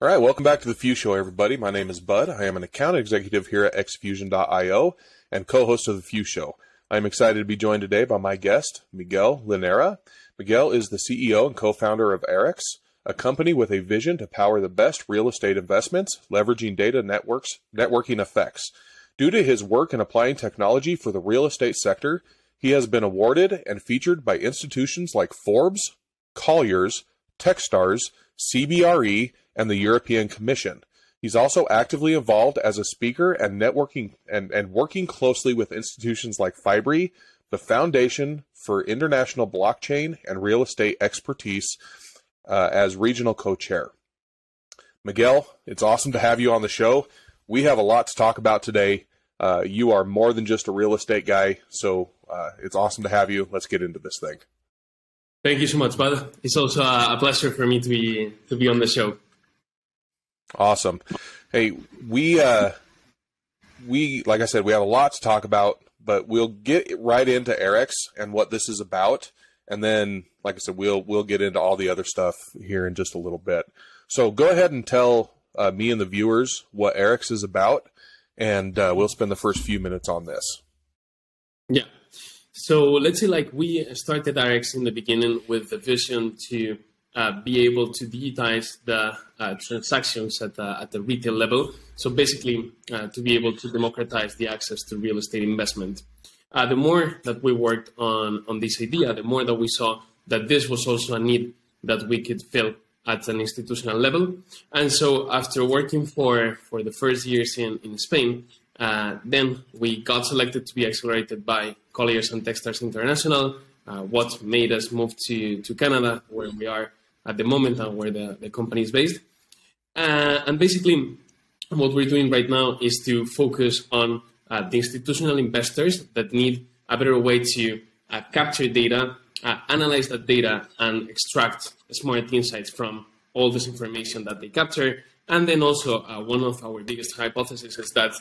All right, welcome back to the Few Show, everybody. My name is Bud. I am an account executive here at xfusion.io and co-host of the Few Show. I'm excited to be joined today by my guest, Miguel Linera. Miguel is the CEO and co-founder of Arex, a company with a vision to power the best real estate investments, leveraging data networking effects. Due to his work in applying technology for the real estate sector, he has been awarded and featured by institutions like Forbes, Colliers, Techstars, CBRE, and the European Commission. He's also actively involved as a speaker and networking and working closely with institutions like FIBREE, the Foundation for International Blockchain and Real Estate Expertise, as regional co-chair. Miguel, it's awesome to have you on the show. We have a lot to talk about today. You are more than just a real estate guy, so it's awesome to have you. Let's get into this thing. Thank you so much, bud. It's also a pleasure for me to be on the show. Awesome. Hey, we like I said, we have a lot to talk about, but we'll get right into Arex and what this is about, and then, like I said, we'll get into all the other stuff here in just a little bit. So go ahead and tell me and the viewers what Arex is about, and we'll spend the first few minutes on this. Yeah. So let's say we started Arex in the beginning with the vision to be able to digitize the transactions at the retail level. So basically, to be able to democratize the access to real estate investment. The more that we worked on this idea, the more that we saw that this was also a need that we could fill at an institutional level. And so after working for the first years in Spain, then we got selected to be accelerated by Colliers and Techstars International, what made us move to Canada, where we are at the moment and where the company is based. And basically, what we're doing right now is to focus on the institutional investors that need a better way to capture data, analyze that data, and extract smart insights from all this information that they capture. And then also, one of our biggest hypotheses is that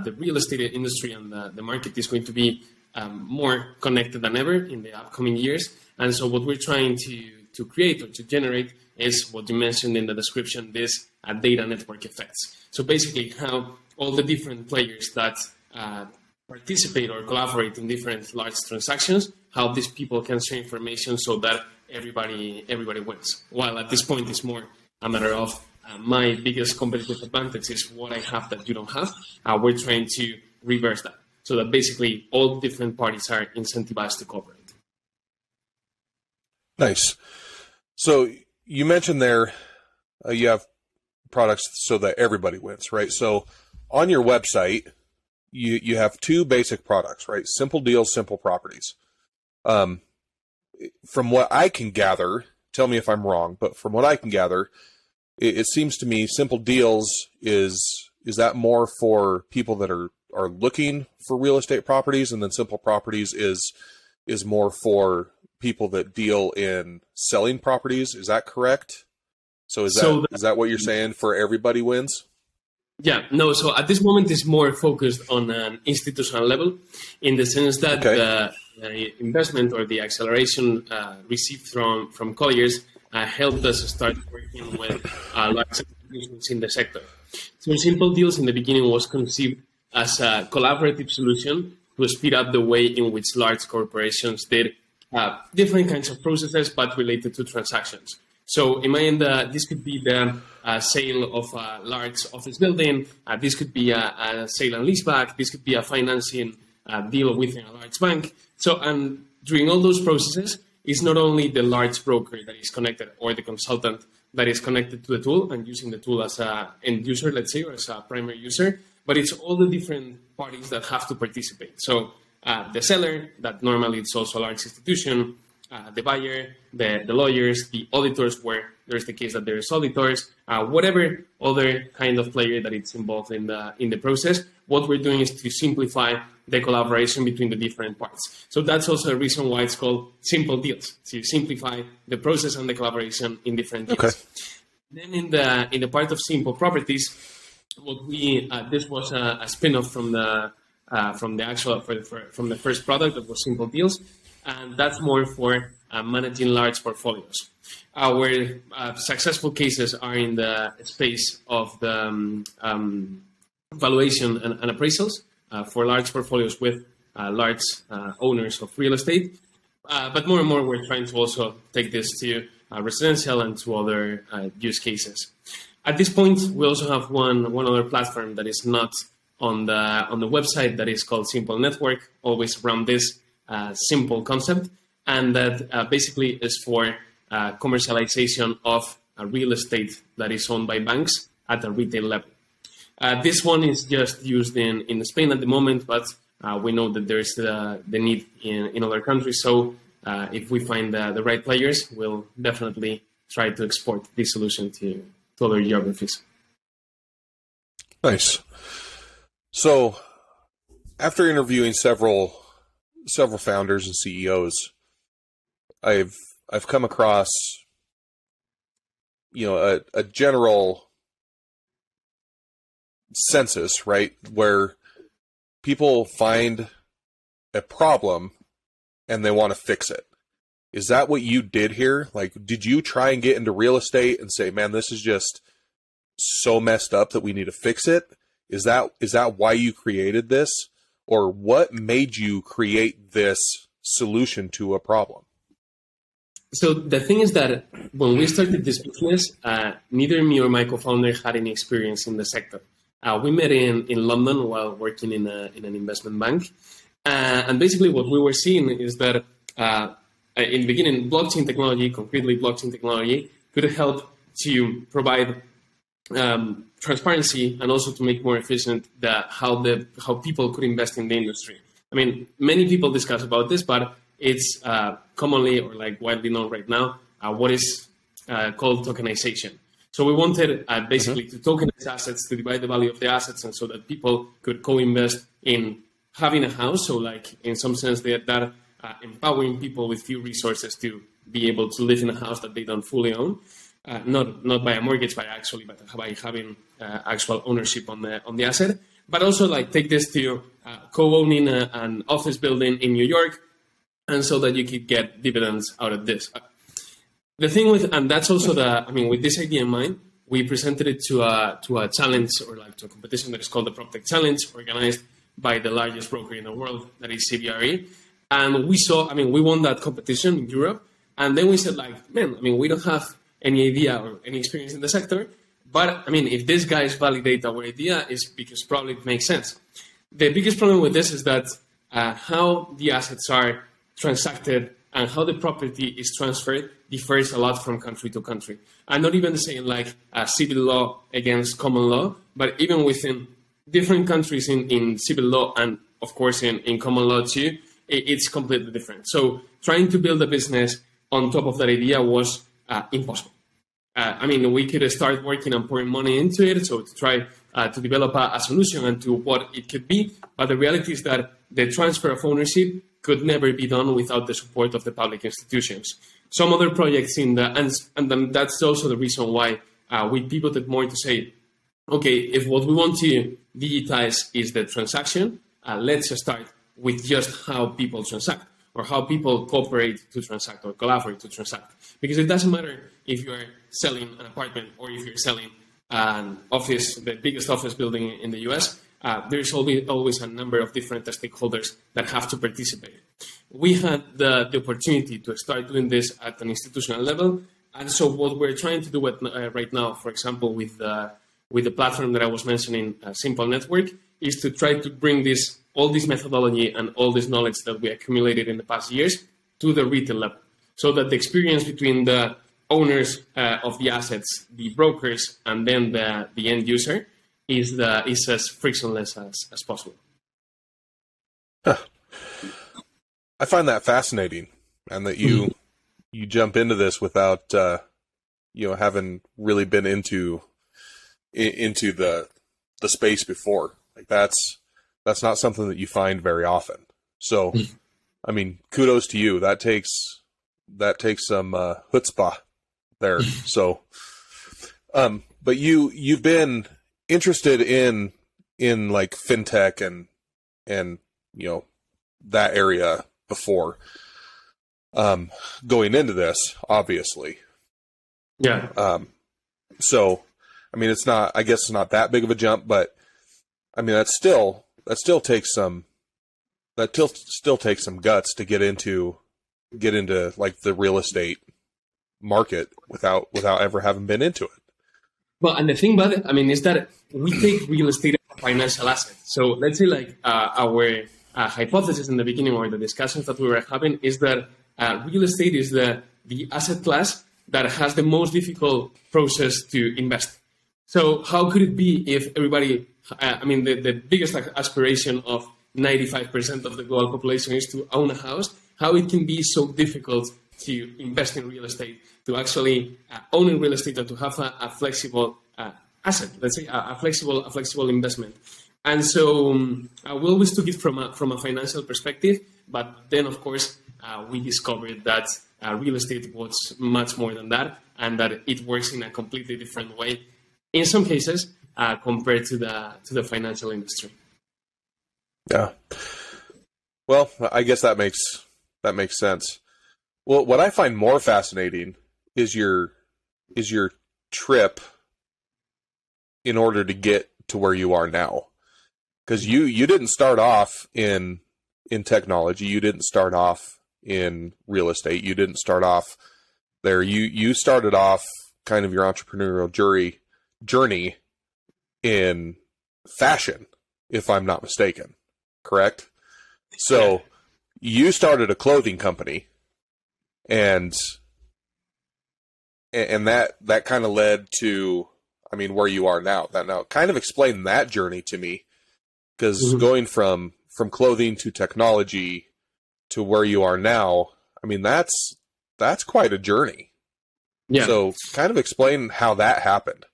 the real estate industry and the market is going to be more connected than ever in the upcoming years. And so what we're trying to create or to generate is what you mentioned in the description, this data network effects. So basically how all the different players that participate or collaborate in different large transactions, how these people can share information so that everybody wins. While at this point it's more a matter of my biggest competitive advantage is what I have that you don't have. We're trying to reverse that so that basically all different parties are incentivized to cooperate. Nice. So you mentioned there you have products so that everybody wins, right? So on your website, you have two basic products, right? Simple Deals, Simple Properties. From what I can gather, tell me if I'm wrong, but from what I can gather, it seems to me Simple Deals is that more for people that are looking for real estate properties, and then Simple Properties is more for people that deal in selling properties. Is that correct? So is that what you're saying for everybody wins? Yeah, no. So at this moment, it's more focused on an institutional level, in the sense that the investment or the acceleration received from Colliers helped us start working with large institutions in the sector. So Simple Deals in the beginning was conceived as a collaborative solution to speed up the way in which large corporations did different kinds of processes, but related to transactions. So in my end, this could be the sale of a large office building. This could be a sale and leaseback. This could be a financing deal within a large bank. So, and during all those processes, it's not only the large broker that is connected or the consultant that is connected to the tool and using the tool as an end user, let's say, or as a primary user, but it's all the different parties that have to participate. So the seller, that normally it's also a large institution, the buyer, the lawyers, the auditors, where there's the case that there's auditors, whatever other kind of player that it's involved in the process. What we're doing is to simplify the collaboration between the different parts. So that's also a reason why it's called Simple Deals, to simplify the process and the collaboration in different deals. Okay. Then in the part of Simple Properties, what we this was a spin-off from the first product that was Simple Deals, and that's more for managing large portfolios. Our successful cases are in the space of the valuation and appraisals for large portfolios with large owners of real estate. But more and more, we're trying to also take this to residential and to other use cases. At this point, we also have one other platform that is not on the website that is called Simple Network, always around this simple concept, and that basically is for commercialization of real estate that is owned by banks at a retail level. This one is just used in Spain at the moment, but we know that there is the need in other countries. So if we find the right players, we'll definitely try to export this solution to other geographies. Nice. So after interviewing several founders and CEOs, I've come across, a general census, right, where people find a problem and they want to fix it. Is that what you did here? Like, did you try and get into real estate and say, man, this is just so messed up that we need to fix it? Is that why you created this? Or what made you create this solution to a problem? So the thing is that when we started this business, neither me or my co-founder had any experience in the sector. We met in London while working in an investment bank. And basically what we were seeing is that in the beginning, blockchain technology, concretely blockchain technology, could help to provide transparency and also to make more efficient how people could invest in the industry. I mean, many people discuss about this, but it's commonly or like widely known right now what is called tokenization. So we wanted basically to tokenize assets, to divide the value of the assets, and so that people could co-invest in having a house. So like in some sense that empowering people with few resources to be able to live in a house that they don't fully own, not by a mortgage, but by having actual ownership on the asset. But also like take this to co-owning an office building in New York, and so that you could get dividends out of this. The thing and that's also with this idea in mind, we presented it to a challenge or like to a competition that is called the PropTech Challenge, organized by the largest broker in the world, that is CBRE. And we won that competition in Europe. And then we said like, man, we don't have any idea or any experience in the sector. But if these guys validate our idea, is because probably it makes sense. The biggest problem with this is that how the assets are transacted and how the property is transferred differs a lot from country to country. I'm not even saying like civil law against common law, but even within different countries in civil law and of course in common law too, it's completely different. So trying to build a business on top of that idea was impossible. We could start working and pouring money into it, so to try to develop a solution and to what it could be. But the reality is that the transfer of ownership could never be done without the support of the public institutions. Some other projects and then that's also the reason why we pivoted more to say, okay, if what we want to digitize is the transaction, let's start with just how people transact or how people cooperate to transact or collaborate to transact. Because it doesn't matter if you're selling an apartment or if you're selling an office, the biggest office building in the US, there's always a number of different stakeholders that have to participate. We had the opportunity to start doing this at an institutional level. And so what we're trying to do right now, for example, with the platform that I was mentioning, Simple Network, is to try to bring all this methodology and all this knowledge that we accumulated in the past years to the retail level, so that the experience between the owners of the assets, the brokers, and then the end user is as frictionless as possible. Huh. I find that fascinating, and that you jump into this without having really been into the space before. Like that's not something that you find very often. So, kudos to you. That takes some chutzpah there. So, but you've been interested in like fintech and that area before going into this, obviously. Yeah. So, I mean, I guess it's not that big of a jump, but I mean, that still takes some guts to get into like the real estate market without ever having been into it. Well, and the thing about it, I mean, is that we take real estate as a financial asset. So let's say like our hypothesis in the beginning, or the discussions that we were having, is that real estate is the asset class that has the most difficult process to invest. So how could it be if everybody, I mean, the biggest aspiration of 95% of the global population is to own a house, how it can be so difficult to invest in real estate, to actually own in real estate, and to have a flexible asset, let's say a flexible investment. And so we always took it from a financial perspective, but then of course we discovered that real estate was much more than that, and that it works in a completely different way in some cases compared to the financial industry. Yeah. Well, I guess that makes sense. Well, what I find more fascinating is your trip in order to get to where you are now. Because you didn't start off in technology, you didn't start off in real estate, you didn't start off there. You started off kind of your entrepreneurial journey in fashion, if I'm not mistaken. Correct? So you started a clothing company, and that kind of led to, I mean, where you are now. Now, kind of explain that journey to me, because going from clothing to technology to where you are now, I mean, that's quite a journey. Yeah. So kind of explain how that happened.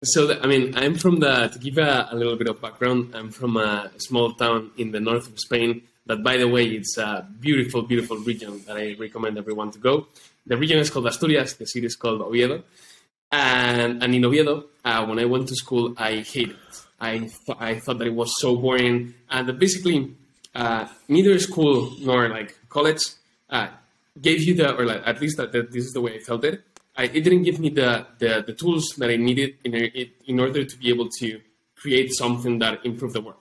So, I mean, I'm from to give a little bit of background, I'm from a small town in the north of Spain that, by the way, it's a beautiful, beautiful region that I recommend everyone to go. The region is called Asturias, the city is called Oviedo. And in Oviedo, when I went to school, I hated it. I thought that it was so boring, and that basically neither school nor like college gave you or like, at least this is the way I felt it. It didn't give me the tools that I needed in order to be able to create something that improved the world.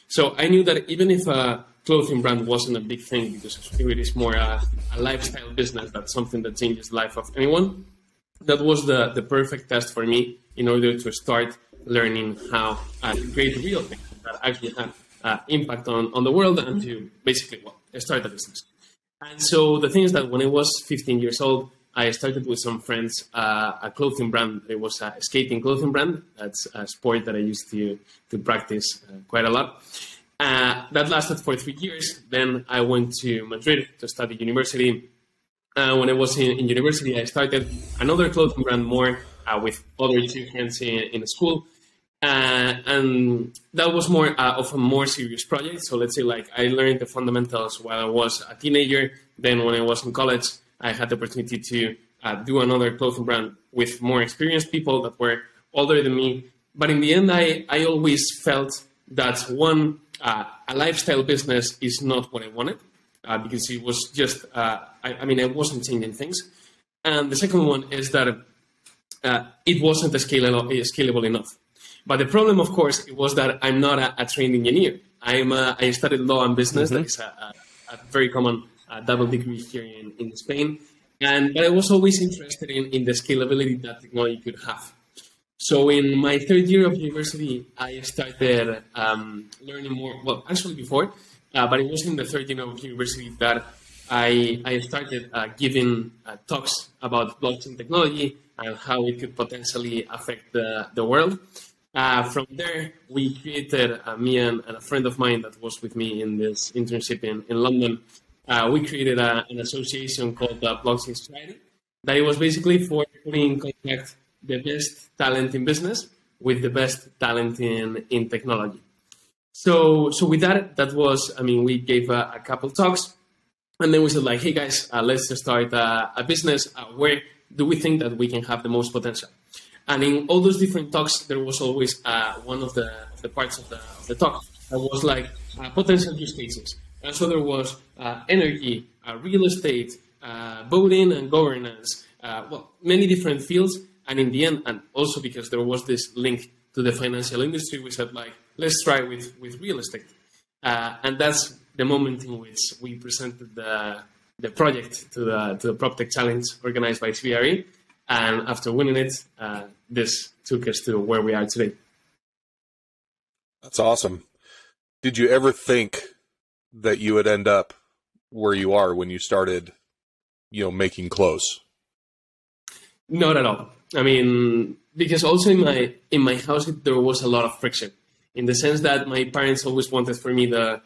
So I knew that even if a clothing brand wasn't a big thing, because it is more a lifestyle business, that's something that changes the life of anyone, that was the perfect test for me in order to start learning how to create real things that actually have impact on the world, and to basically start a business. And so the thing is that when I was 15 years old, I started with some friends a clothing brand. It was a skating clothing brand. That's a sport that I used to practice quite a lot. That lasted for 3 years. Then I went to Madrid to study university. When I was in university, I started another clothing brand more with other two friends in the school. And that was more of a more serious project. So let's say like I learned the fundamentals while I was a teenager. Then when I was in college, I had the opportunity to do another clothing brand with more experienced people that were older than me. But in the end, I always felt that a lifestyle business is not what I wanted, because it was just, I wasn't changing things. And the second one is that it wasn't scalable enough. But the problem, of course, it was that I'm not a trained engineer. I studied law and business. That is a very common double degree here in Spain. But I was always interested in the scalability that technology could have. So in my third year of university, I started learning more. Well, actually before, but it was in the third year of university that I started giving talks about blockchain technology and how it could potentially affect the world. From there, we created, me and a friend of mine that was with me in this internship in London, we created an association called the Blockchain Society, that it was basically for putting in contact the best talent in business with the best talent in technology. So with that was, we gave a couple talks, and then we said like, hey guys, let's just start a business. Where do we think that we can have the most potential? And in all those different talks, there was always one of the parts of the talk that was like potential use cases. And so there was energy, real estate, voting and governance, many different fields. And in the end, and also because there was this link to the financial industry, we said, like, let's try with real estate. And that's the moment in which we presented the project to the PropTech Challenge organized by CBRE. And after winning it, this took us to where we are today. That's awesome. Did you ever think that you would end up where you are when you started, making clothes? Not at all. I mean, because also in my house, there was a lot of friction, in the sense that my parents always wanted for me the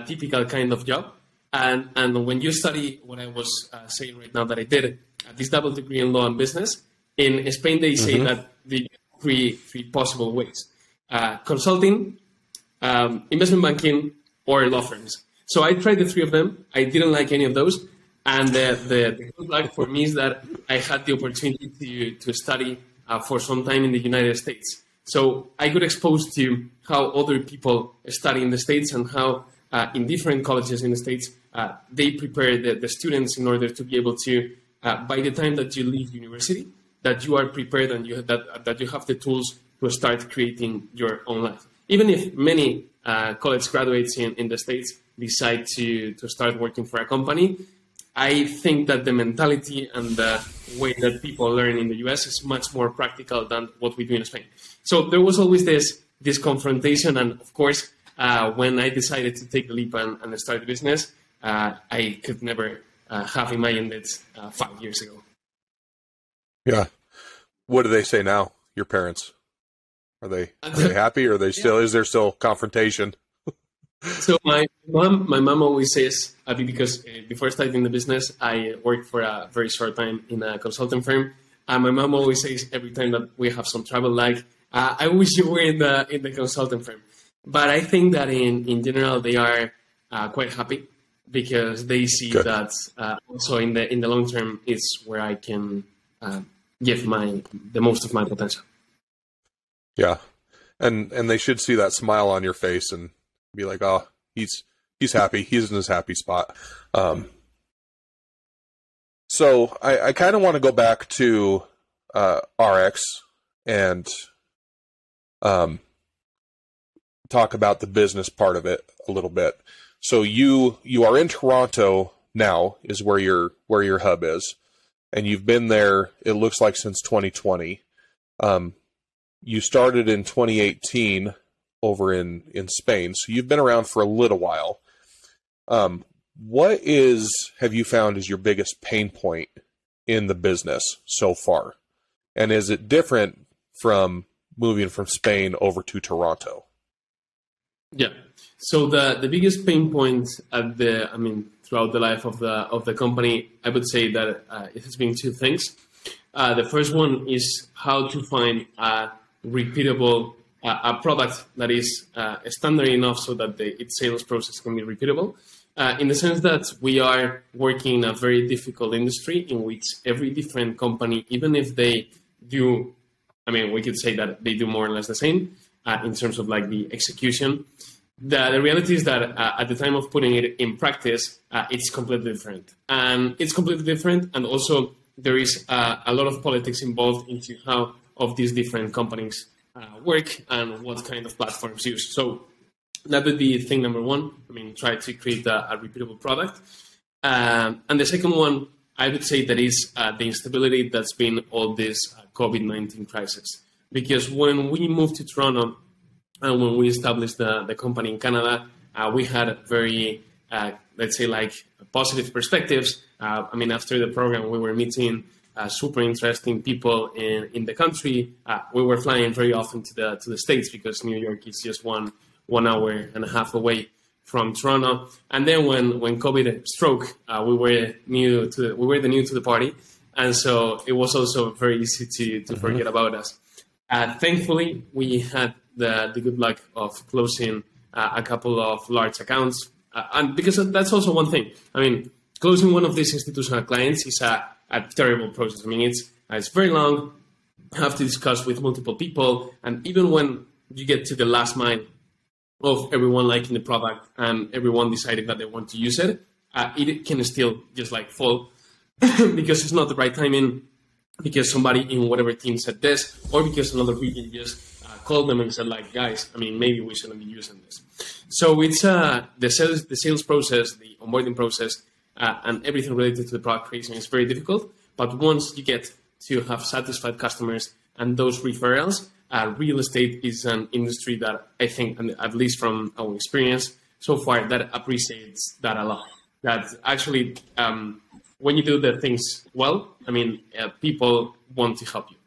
typical kind of job. And when you study what I was saying right now that I did, this double degree in law and business, in Spain they say that the three possible ways: consulting, investment banking, or law firms. So I tried the three of them. I didn't like any of those. And the good luck for me is that I had the opportunity to study for some time in the United States. So I got exposed to how other people study in the States and how in different colleges in the States, they prepare the students in order to be able to, by the time that you leave university, that you are prepared and that you have the tools to start creating your own life. Even if many college graduates in the States decide to start working for a company, I think that the mentality and the way that people learn in the US is much more practical than what we do in Spain. So there was always this confrontation. And of course, when I decided to take the leap and start the business, I could never have imagined it 5 years ago. Yeah. What do they say now, your parents? Are they happy, or are they still, is there still confrontation? So my mom always says, because before starting the business, I worked for a very short time in a consulting firm. And my mom always says every time that we have some trouble, like, I wish you were in the consulting firm. But I think that in general, they are quite happy, because they see Good. That also in the long term is where I can give the most of my potential. Yeah. And they should see that smile on your face and be like, oh, he's happy. He's in his happy spot. So I kind of want to go back to Arex and talk about the business part of it a little bit. So you are in Toronto now, is where your hub is, and you've been there, it looks like, since 2020. You started in 2018 over in Spain, so you've been around for a little while. What have you found is your biggest pain point in the business so far? And is it different from moving from Spain over to Toronto? Yeah. So the biggest pain point throughout the life of the company, I would say that it has been two things. The first one is how to find a repeatable a product that is standard enough so that its sales process can be repeatable. In the sense that we are working in a very difficult industry in which every different company, even if they do, we could say that they do more or less the same in terms of like the execution. The reality is that at the time of putting it in practice, it's completely different. And it's completely different. And also there is a lot of politics involved into how of these different companies work and what kind of platforms use. So that would be thing number one. Try to create a repeatable product. And the second one, I would say that is the instability that's been all this COVID-19 crisis. Because when we moved to Toronto and when we established the company in Canada, we had very, let's say, like positive perspectives. After the program, we were meeting super interesting people in the country. We were flying very often to the States because New York is just 1 hour and a half away from Toronto. And then when COVID struck, we were the new to the party, and so it was also very easy to forget about us. Thankfully, we had the good luck of closing a couple of large accounts, and because that's also one thing. Closing one of these institutional clients is a terrible process. It's very long. You have to discuss with multiple people, and even when you get to the last mile of everyone liking the product and everyone deciding that they want to use it, it can still just like fall because it's not the right timing. because somebody in whatever team said this, or because another region just called them and said, like, guys, I mean, maybe we shouldn't be using this. So it's the sales process, the onboarding process, and everything related to the product creation is very difficult. But once you get to have satisfied customers and those referrals, real estate is an industry that I think, and at least from our experience so far, that appreciates that a lot. That actually, when you do the things well, I mean, people want to help you.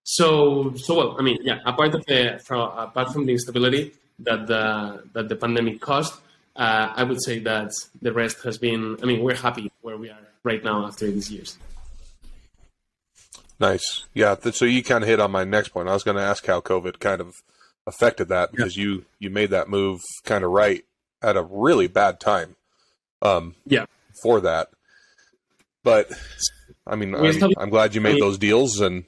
So well, I mean, yeah. Apart from the instability that the pandemic caused, I would say that the rest has been. I mean, we're happy where we are right now after these years. Nice. Yeah. So you kind of hit on my next point. I was going to ask how COVID kind of affected that, because you made that move kind of right at a really bad time. For that. But I mean, I'm glad you made those deals. And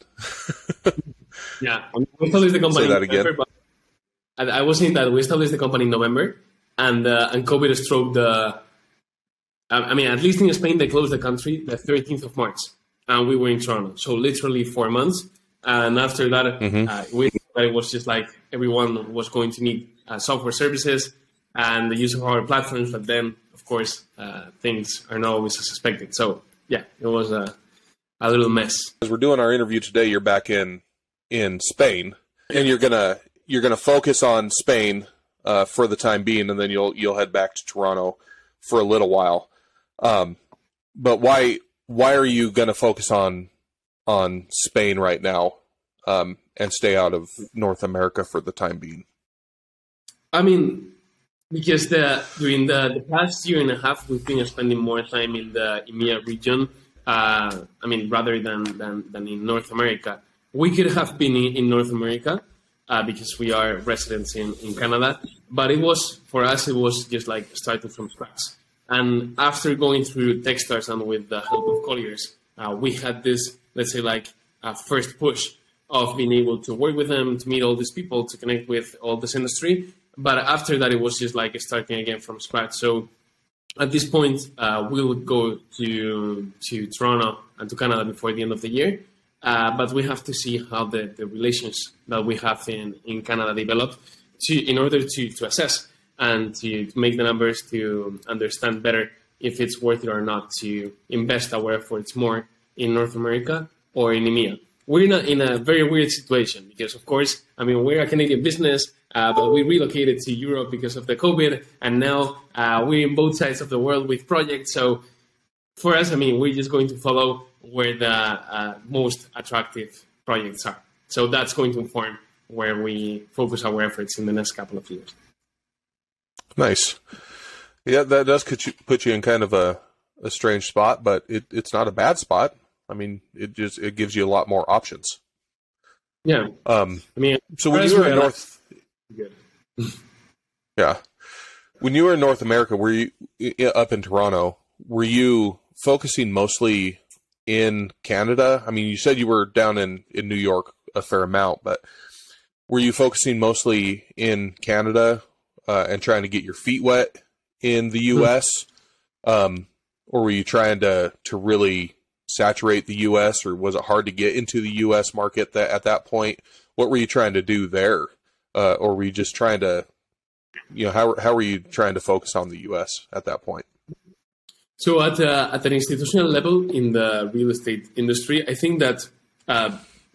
yeah, we established the company. Say that again. November, but I was saying that we established the company in November, and COVID struck the. I mean, at least in Spain, they closed the country the 13th of March, and we were in Toronto. So literally 4 months. And after that, it was just like everyone was going to need software services and the use of our platforms. But then, of course, things are not always as expected. So yeah, it was a little mess. As we're doing our interview today, you're back in Spain, and you're gonna focus on Spain for the time being, and then you'll head back to Toronto for a little while. But why are you gonna focus on Spain right now, and stay out of North America for the time being? I mean, because during the past year and a half, we've been spending more time in the EMEA region. I mean, rather than in North America. We could have been in North America because we are residents in Canada. But for us, it was just like starting from scratch. And after going through Techstars and with the help of Colliers, we had this, let's say, like first push of being able to work with them, to meet all these people, to connect with all this industry. But after that, it was just like starting again from scratch. So at this point, we'll go to Toronto and to Canada before the end of the year. But we have to see how the relations that we have in Canada develop in order to assess and to make the numbers, to understand better if it's worth it or not to invest our efforts more in North America or in EMEA. We're in a very weird situation because, of course, I mean, we're a Canadian business, but we relocated to Europe because of the COVID, and now we're in both sides of the world with projects. So for us, I mean, we're just going to follow where the most attractive projects are. So that's going to inform where we focus our efforts in the next couple of years. Nice. Yeah, that does put you in kind of a strange spot, but it's not a bad spot. I mean, it gives you a lot more options. Yeah. I mean, so when you were in when you were in North America, were you up in Toronto? Were you focusing mostly in Canada? I mean, you said you were down in New York a fair amount, but were you focusing mostly in Canada and trying to get your feet wet in the U.S., or were you trying to really saturate the U.S., or was it hard to get into the U.S. market at that point? What were you trying to do there, or were you just trying to, how were you trying to focus on the U.S. at that point? So at an institutional level in the real estate industry, I think that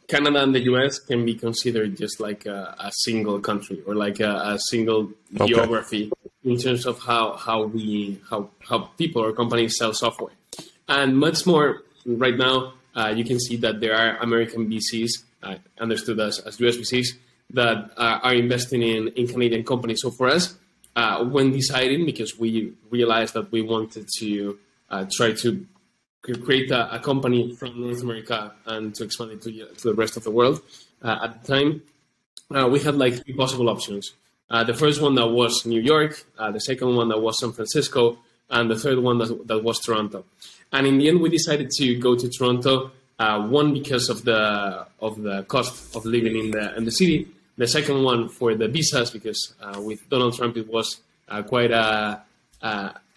Canada and the U.S. can be considered just like a single country or like a single geography in terms of how people or companies sell software. And much more right now, you can see that there are American VCs, understood as US VCs, that are investing in Canadian companies. So for us, when deciding, because we realized that we wanted to try to create a company from North America and to expand it to the rest of the world, at the time, we had like three possible options. The first one that was New York, the second one that was San Francisco, and the third one that was Toronto. And in the end, we decided to go to Toronto. One, because of the cost of living in the city. The second one for the visas, because with Donald Trump, it was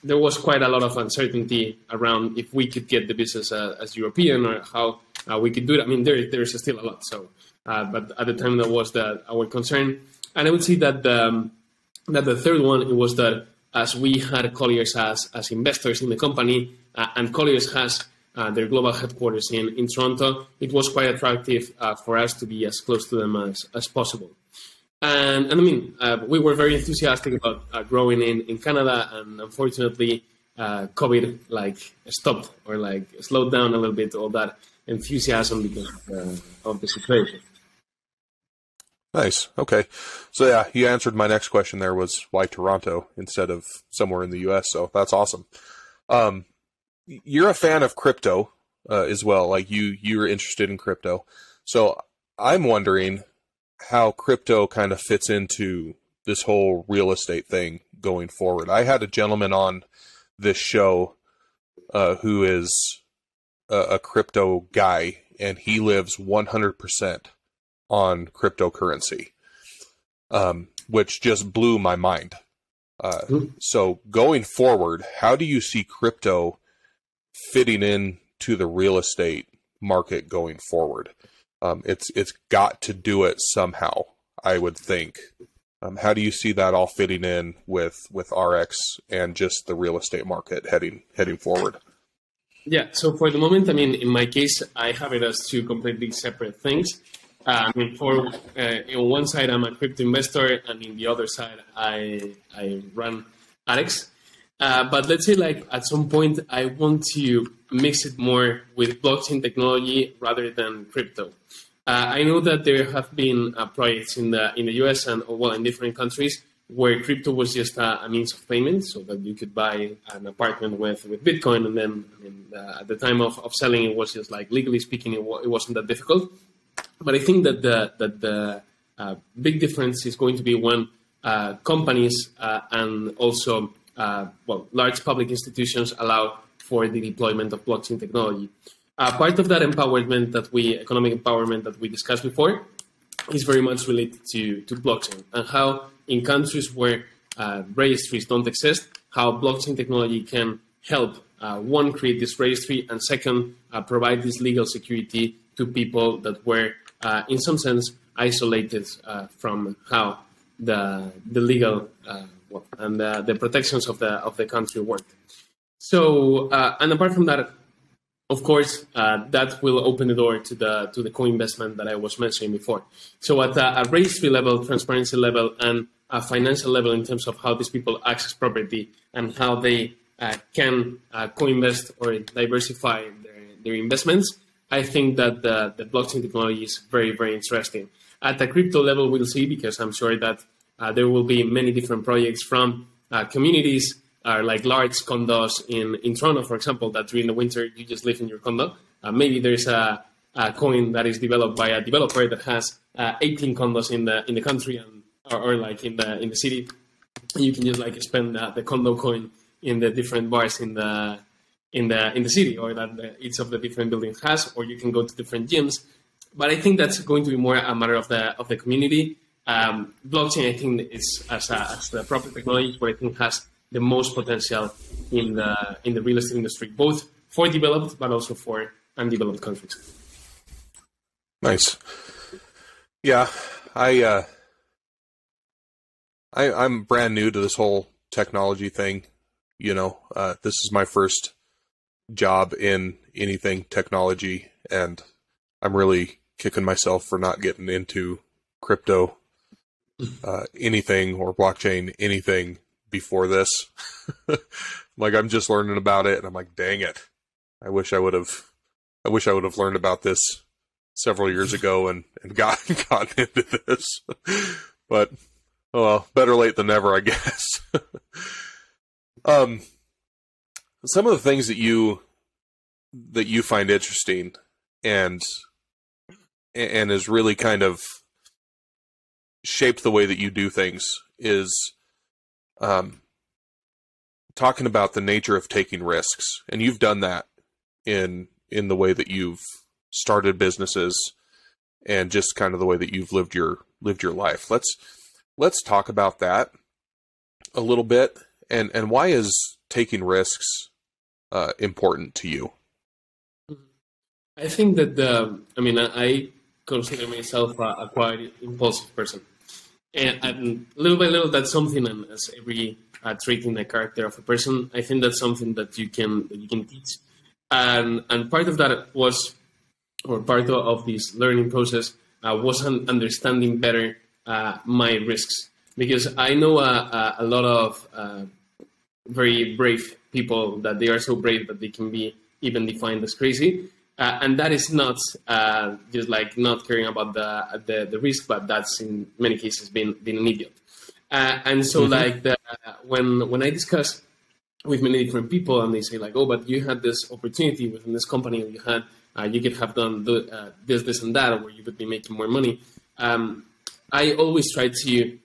there was quite a lot of uncertainty around if we could get the visas as European, or how we could do it. I mean, there's still a lot. So, but at the time that was our concern, and I would say that the third one, it was that as we had Colliers as investors in the company, and Colliers has their global headquarters in Toronto, it was quite attractive for us to be as close to them as possible. And I mean, we were very enthusiastic about growing in Canada, and unfortunately, COVID stopped or slowed down a little bit all that enthusiasm because of the situation. Nice. Okay. So yeah, you answered my next question there, was why Toronto instead of somewhere in the US. So that's awesome. You're a fan of crypto as well. Like you're interested in crypto. So I'm wondering how crypto kind of fits into this whole real estate thing going forward. I had a gentleman on this show who is a crypto guy, and he lives 100% on cryptocurrency, which just blew my mind. So going forward, how do you see crypto fitting in to the real estate market going forward? It's got to do it somehow, I would think. How do you see that all fitting in with Arex and just the real estate market heading forward? Yeah, so for the moment, I mean, in my case, I have it as two completely separate things. I mean, on one side, I'm a crypto investor, and in the other side, I run Arex. But let's say, at some point, I want to mix it more with blockchain technology rather than crypto. I know that there have been projects in the US and in different countries where crypto was just a means of payment, so that you could buy an apartment with Bitcoin, and then at the time of selling, it was just legally speaking, it wasn't that difficult. But I think that the big difference is going to be when companies and also large public institutions allow for the deployment of blockchain technology. Part of that economic empowerment that we discussed before, is very much related to blockchain, and how in countries where registries don't exist, how blockchain technology can help, one, create this registry, and second, provide this legal security to people that were, in some sense, isolated from how the legal and the protections of the country work. So, and apart from that, of course, that will open the door to the co-investment that I was mentioning before. So at a registry level, transparency level, and a financial level in terms of how these people access property and how they can co-invest or diversify their investments, I think that the blockchain technology is very, very interesting. At the crypto level, we'll see, because I'm sure that there will be many different projects from communities, like large condos in Toronto, for example, that during the winter you just live in your condo. Maybe there's a coin that is developed by a developer that has 18 condos in the country or in the city. You can just spend the condo coin in the different bars in the city, or that each of the different buildings has, or you can go to different gyms. But I think that's going to be more a matter of the community. Blockchain, I think, is as the proper technology, what I think has the most potential in the real estate industry, both for developed but also for undeveloped countries. Nice. Yeah, I'm brand new to this whole technology thing. This is my first job in anything technology, and I'm really kicking myself for not getting into crypto, anything, or blockchain, anything before this. I'm just learning about it, and I'm like, dang it. I wish I would have learned about this several years ago and gotten into this. But oh well, better late than never, I guess. Some of the things that you find interesting and is really kind of shaped the way that you do things is talking about the nature of taking risks. And you've done that in the way that you've started businesses and just kind of the way that you've lived your life. Let's talk about that a little bit, and why is taking risks important to you? I think that I consider myself a quite impulsive person, and little by little, that's something. And as every trait in the character of a person, I think that's something that you can teach. And part of that was, or part of this learning process was understanding better my risks, because I know a lot of very brave people that they are so brave that they can be even defined as crazy. And that is not just like not caring about the risk, but that's in many cases being an idiot. And so when I discuss with many different people and they say like, oh, but you had this opportunity within this company, and you could have done this and that, or you could be making more money. I always try to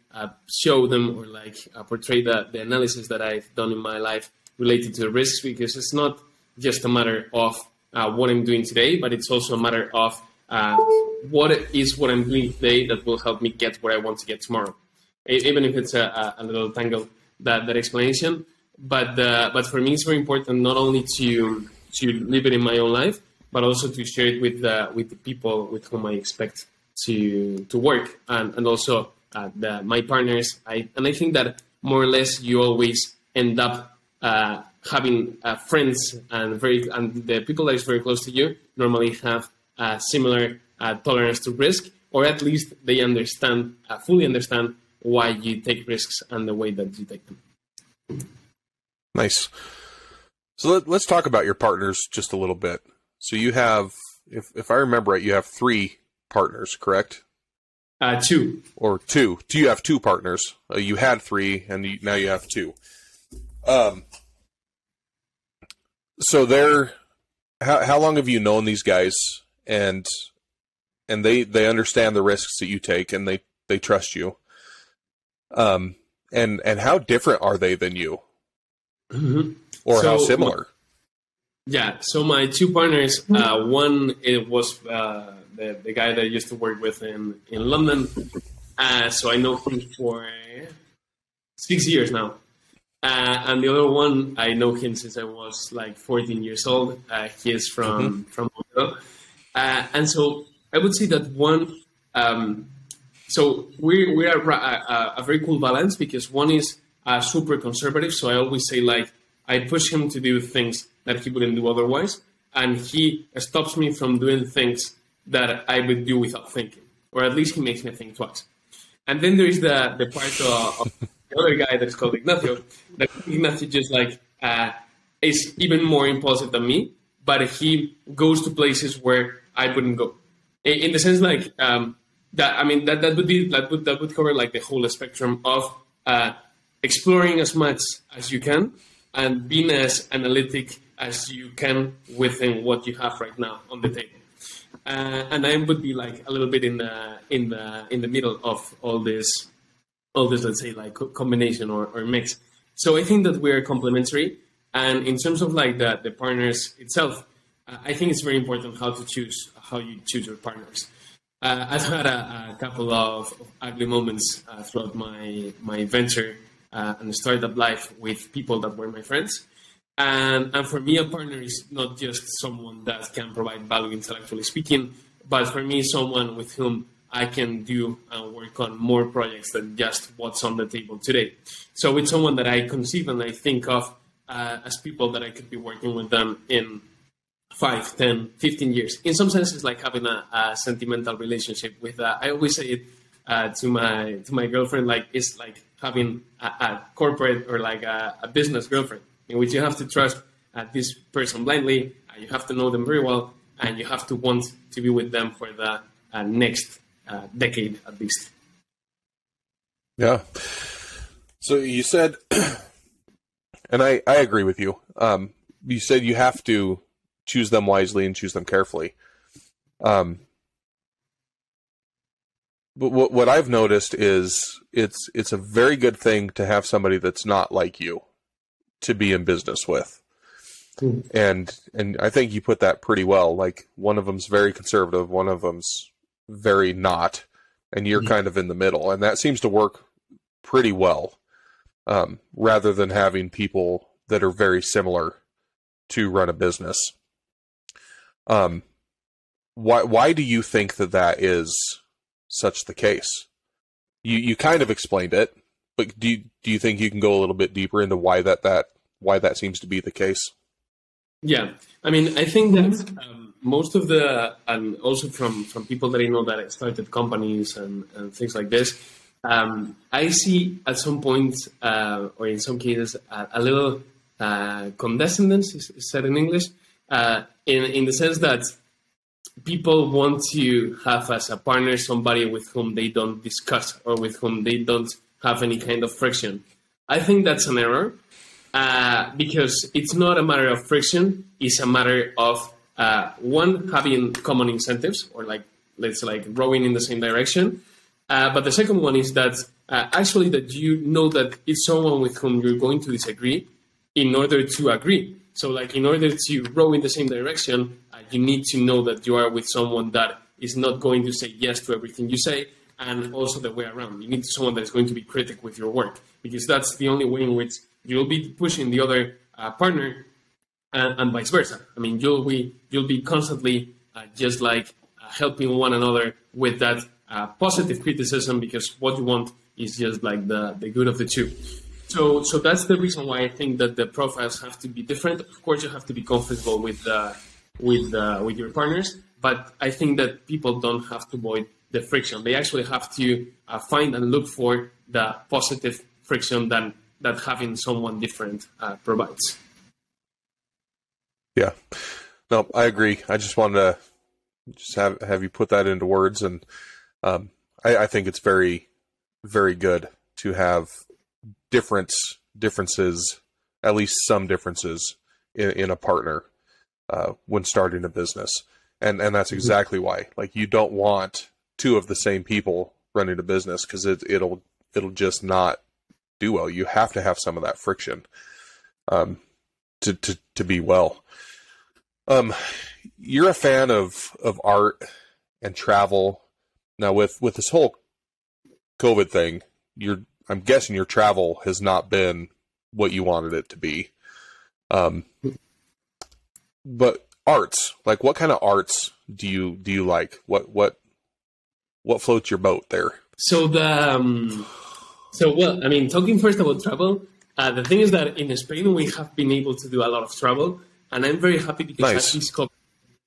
show them, or like portray the analysis that I've done in my life related to the risks, because it's not just a matter of what I'm doing today, but it's also a matter of what I'm doing today that will help me get where I want to get tomorrow. Even if it's a little tangled, that explanation. But for me, it's very important not only to live it in my own life, but also to share it with the people with whom I expect to work, and also my partners. I think that more or less you always end up having friends, and the people that is very close to you normally have similar tolerance to risk, or at least they fully understand why you take risks and the way that you take them. Nice. So let's talk about your partners just a little bit. So you have, if I remember right, you have 3 partners, correct? 2. Or 2. Do you have 2 partners? You had 3, and now you have 2. So how long have you known these guys, and they understand the risks that you take, and they trust you? And how different are they than you? Mm-hmm. Or how similar? So my 2 partners, one, it was the guy that I used to work with in London. So I know him for 6 years now. And the other one, I know him since I was like 14 years old. He is from Miguel. And so I would say that one, so we are a very cool balance, because one is super conservative. So I always say, like, I push him to do things that he wouldn't do otherwise, and he stops me from doing things that I would do without thinking, or at least he makes me think twice. And then there is the part of the other guy that is called Ignacio. That Ignacio just like is even more impulsive than me, but he goes to places where I wouldn't go. In the sense, like that would cover like the whole spectrum of exploring as much as you can and being as analytic as you can within what you have right now on the table. And I would be like a little bit in the middle of all this, let's say, like combination or mix. So I think that we're complementary. And in terms of like the partners itself, I think it's very important how you choose your partners. I've had a couple of ugly moments throughout my venture and startup life with people that were my friends. And for me, a partner is not just someone that can provide value intellectually speaking, but for me, someone with whom I can do and work on more projects than just what's on the table today. So it's someone that I conceive and I think of as people that I could be working with them in 5, 10, 15 years. In some sense, it's like having a sentimental relationship with, I always say it to my girlfriend, like it's like having a corporate or like a business girlfriend, in which you have to trust this person blindly, you have to know them very well, and you have to want to be with them for the next decade at least. Yeah. So you said, and I agree with you, you said you have to choose them wisely and choose them carefully. But what I've noticed is it's a very good thing to have somebody that's not like you to be in business with. And I think you put that pretty well. Like, one of them's very conservative, one of them's very not, and you're kind of in the middle. And that seems to work pretty well, rather than having people that are very similar to run a business. why do you think that is such the case? You kind of explained it, but do you think you can go a little bit deeper into why that seems to be the case? Yeah, I mean, I think that most of the, and also from people that I know that started companies and things like this, I see at some point, or in some cases, a little condescendence, is said in English, in the sense that people want to have as a partner somebody with whom they don't discuss or with whom they don't have any kind of friction. I think that's an error. Because it's not a matter of friction, it's a matter of one, having common incentives, or let's rowing in the same direction. But the second one is that actually that you know that it's someone with whom you're going to disagree in order to agree. So in order to row in the same direction, you need to know that you are with someone that is not going to say yes to everything you say, and also the way around. You need someone that is going to be critical with your work, because that's the only way in which you'll be pushing the other partner, and vice versa. I mean, you'll be constantly just helping one another with that positive criticism, because what you want is just the good of the two. So that's the reason why I think that the profiles have to be different. Of course, you have to be comfortable with your partners, but I think that people don't have to avoid the friction. They actually have to find and look for the positive friction that having someone different provides. Yeah, no, I agree. I just wanted to just have you put that into words, and I think it's very, very good to have differences, at least some differences in a partner when starting a business, and that's exactly why. You don't want two of the same people running a business, because it'll just not do well. You have to have some of that friction to be well. You're a fan of art and travel. Now with this whole COVID thing, I'm guessing your travel has not been what you wanted it to be. But arts, what kind of arts do you like? What floats your boat there? Well, I mean, talking first about travel, the thing is that in Spain we have been able to do a lot of travel, and I'm very happy because I've discovered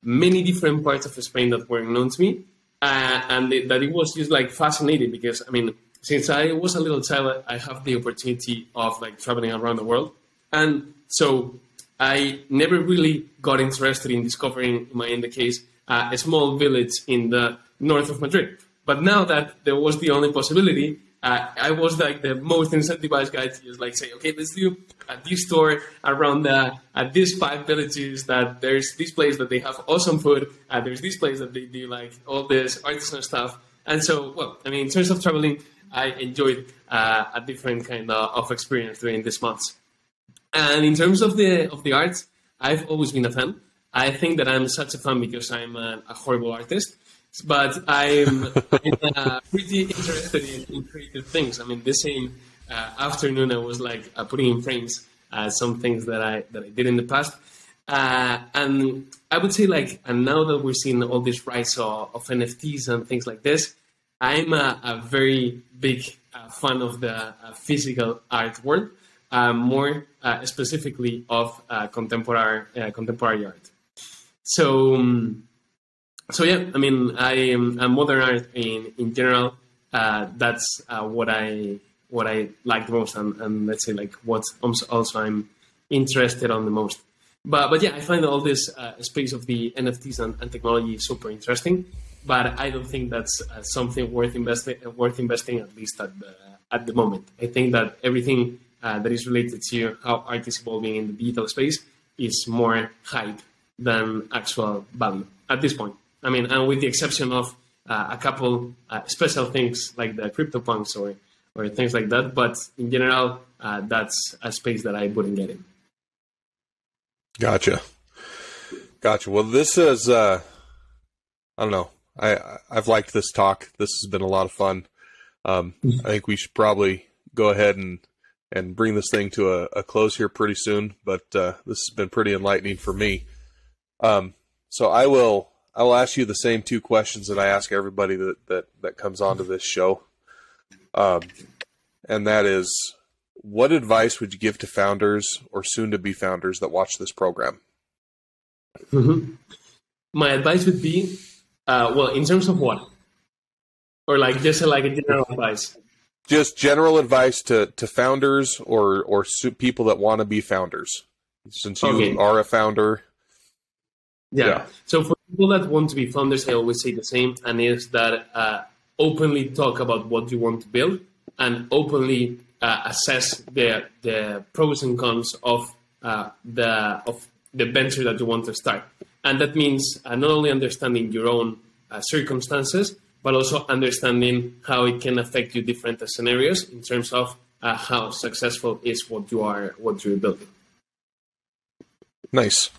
many different parts of Spain that were known to me, and that it was just fascinating, because I mean, since I was a little child, I have the opportunity of traveling around the world, and so I never really got interested in discovering, in the case, a small village in the north of Madrid. But now that there was the only possibility, I was the most incentivized guy to just say, okay, let's do this tour around these 5 villages. That there's this place that they have awesome food. There's this place that they do all this artisan stuff. And so, well, I mean, in terms of traveling, I enjoyed a different kind of experience during this months. And in terms of the arts, I've always been a fan. I think that I'm such a fan because I'm a horrible artist. But I'm pretty interested in creative things. I mean, this same afternoon I was putting in frames some things that I did in the past, and I would say and now that we're seeing all this rise of NFTs and things like this, I'm a very big fan of the physical art world, more specifically of contemporary art. So yeah, I mean, modern art in general. That's what I like the most, and let's say what also I'm interested on the most. But yeah, I find all this space of the NFTs and technology super interesting. But I don't think that's something worth investing at least at the moment. I think that everything that is related to how art is evolving in the digital space is more hype than actual value at this point. I mean, and with the exception of a couple special things like the CryptoPunks or things like that, but in general, that's a space that I wouldn't get in. Gotcha. Well, this is, I don't know. I've liked this talk. This has been a lot of fun. I think we should probably go ahead and bring this thing to a close here pretty soon, but this has been pretty enlightening for me. So I will will ask you the same two questions that I ask everybody that comes onto this show. And that is, what advice would you give to founders or soon-to-be founders that watch this program? Mm-hmm. My advice would be, in terms of what? Or like just like a general advice? Just general advice to founders or people that want to be founders, since you are a founder. Yeah. So for people that want to be founders, I always say the same, and is that openly talk about what you want to build and openly assess the pros and cons of the venture that you want to start. And that means not only understanding your own circumstances, but also understanding how it can affect you different scenarios in terms of how successful is what you're building. Nice.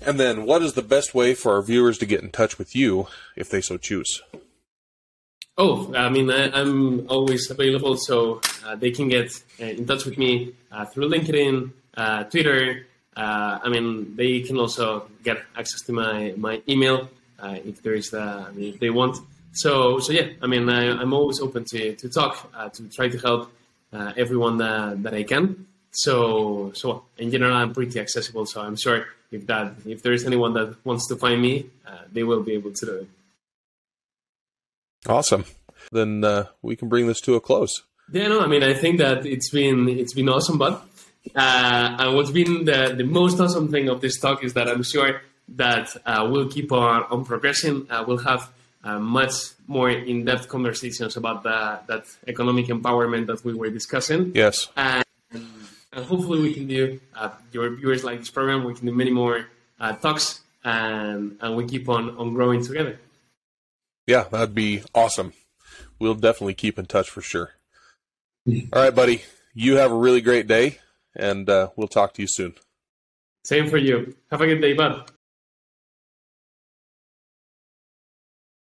And then what is the best way for our viewers to get in touch with you if they so choose? I'm always available, so they can get in touch with me through LinkedIn, Twitter. They can also get access to my email if there is if they want. So yeah, I'm always open to talk, to try to help everyone that I can. So in general, I'm pretty accessible. So I'm sure if there is anyone that wants to find me, they will be able to do it. Awesome. Then we can bring this to a close. Yeah, no, I think that it's been awesome, bud. And what's been the most awesome thing of this talk is that I'm sure that we'll keep on progressing. We'll have much more in-depth conversations about that economic empowerment that we were discussing. Yes. And hopefully we can do, your viewers like this program, we can do many more talks and we keep on growing together. Yeah, that'd be awesome. We'll definitely keep in touch for sure. All right, buddy. You have a really great day, and we'll talk to you soon. Same for you. Have a good day, bud.